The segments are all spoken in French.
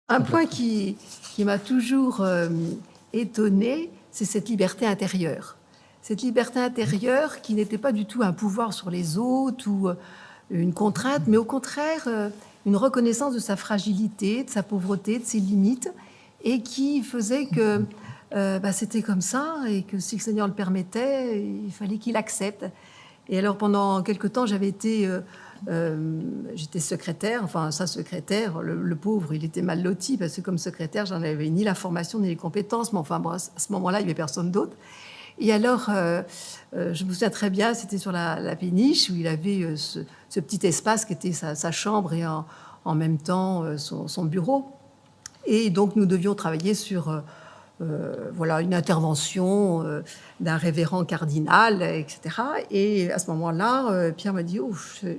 Un point qui m'a toujours étonnée, c'est cette liberté intérieure. Cette liberté intérieure qui n'était pas du tout un pouvoir sur les autres ou une contrainte, mais au contraire une reconnaissance de sa fragilité, de sa pauvreté, de ses limites, et qui faisait que c'était comme ça et que si le Seigneur le permettait, il fallait qu'il accepte. Et alors pendant quelque temps, j'étais secrétaire, enfin sa secrétaire, le pauvre, il était mal loti parce que comme secrétaire, j'en avais ni la formation ni les compétences, mais enfin bon, à ce moment-là, il n'y avait personne d'autre. Et alors, je me souviens très bien, c'était sur la péniche où il avait ce petit espace qui était sa chambre et en même temps son bureau. Et donc nous devions travailler sur une intervention d'un révérend cardinal, etc. Et à ce moment-là, Pierre m'a dit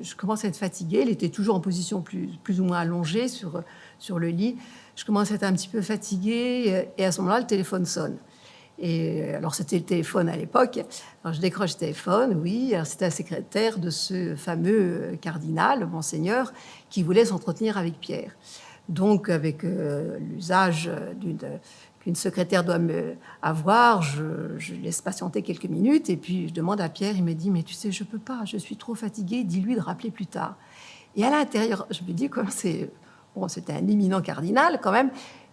je commence à être fatigué. Il était toujours en position plus ou moins allongée sur le lit. Je commence à être un petit peu fatigué. Et à ce moment-là, le téléphone sonne. Et alors, c'était le téléphone à l'époque. Alors, je décroche le téléphone, oui. Alors, c'était la secrétaire de ce fameux cardinal, Monseigneur, qui voulait s'entretenir avec Pierre. Donc, avec l'usage qu'une secrétaire doit avoir, je laisse patienter quelques minutes et puis je demande à Pierre, il me dit « Mais tu sais, je ne peux pas, je suis trop fatiguée, dis-lui de rappeler plus tard. » Et à l'intérieur, je me dis comme c'était un éminent cardinal quand même.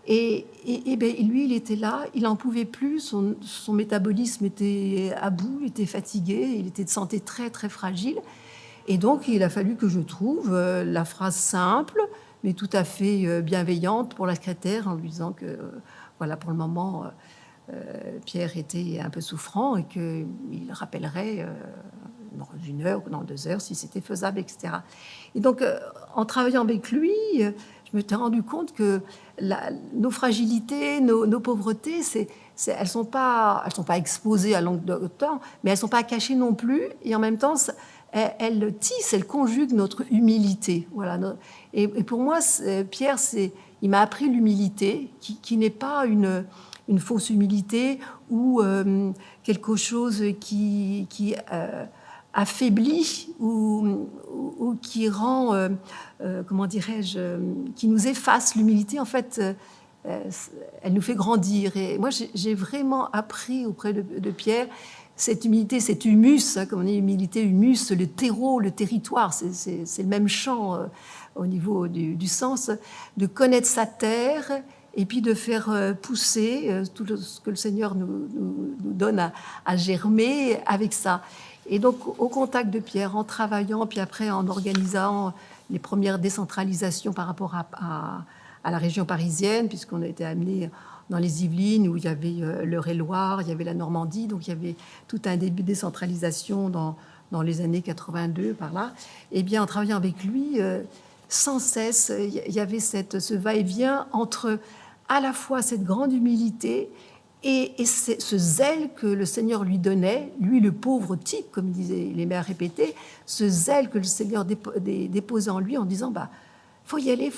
Et lui, il était là, il n'en pouvait plus, son métabolisme était à bout, il était fatigué, il était de santé très, très fragile. Et donc, il a fallu que je trouve la phrase simple, mais tout à fait bienveillante pour la secrétaire, en lui disant que, pour le moment, Pierre était un peu souffrant et qu'il rappellerait dans 1 heure ou dans 2 heures si c'était faisable, etc. Et donc, en travaillant avec lui, je me suis rendu compte que nos fragilités, nos pauvretés, elles ne sont pas exposées à longue de temps, mais elles ne sont pas cachées non plus. Et en même temps, elles tissent, elles conjuguent notre humilité. Voilà. Et pour moi, Pierre, il m'a appris l'humilité, qui n'est pas une fausse humilité ou quelque chose qui affaiblit ou qui rend, comment dirais-je, qui nous efface. L'humilité, en fait, elle nous fait grandir. Et moi, j'ai vraiment appris auprès de Pierre cette humilité, cet humus, comme on dit, humilité, humus, le terreau, le territoire, c'est le même champ au niveau du sens, de connaître sa terre et puis de faire pousser tout ce que le Seigneur nous donne à germer avec ça. Et donc, au contact de Pierre, en travaillant, puis après en organisant les premières décentralisations par rapport à la région parisienne, puisqu'on a été amené dans les Yvelines, où il y avait l'Eure-et-Loire, il y avait la Normandie, donc il y avait tout un début de décentralisation dans les années 82, par là. Et bien, en travaillant avec lui, sans cesse, il y avait ce va-et-vient entre à la fois cette grande humilité et ce zèle que le Seigneur lui donnait, lui le pauvre type, comme disaient les mères répétées, ce zèle que le Seigneur déposait en lui en disant faut y aller,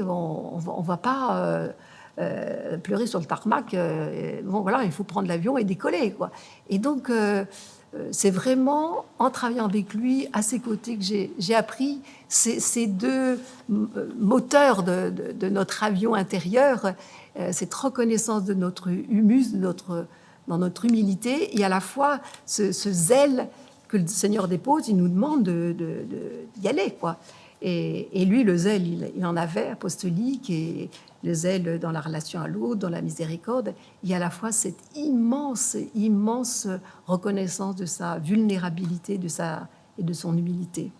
on va pas pleurer sur le tarmac, il faut prendre l'avion et décoller, quoi. Et donc c'est vraiment en travaillant avec lui, à ses côtés, que j'ai appris ces deux moteurs de notre avion intérieur, cette reconnaissance de notre humus, dans notre humilité, et à la fois ce zèle que le Seigneur dépose, il nous demande d'y aller, quoi. Et lui, le zèle, il en avait, apostolique, et le zèle dans la relation à l'autre, dans la miséricorde. Il y a à la fois cette immense reconnaissance de sa vulnérabilité et de son humilité.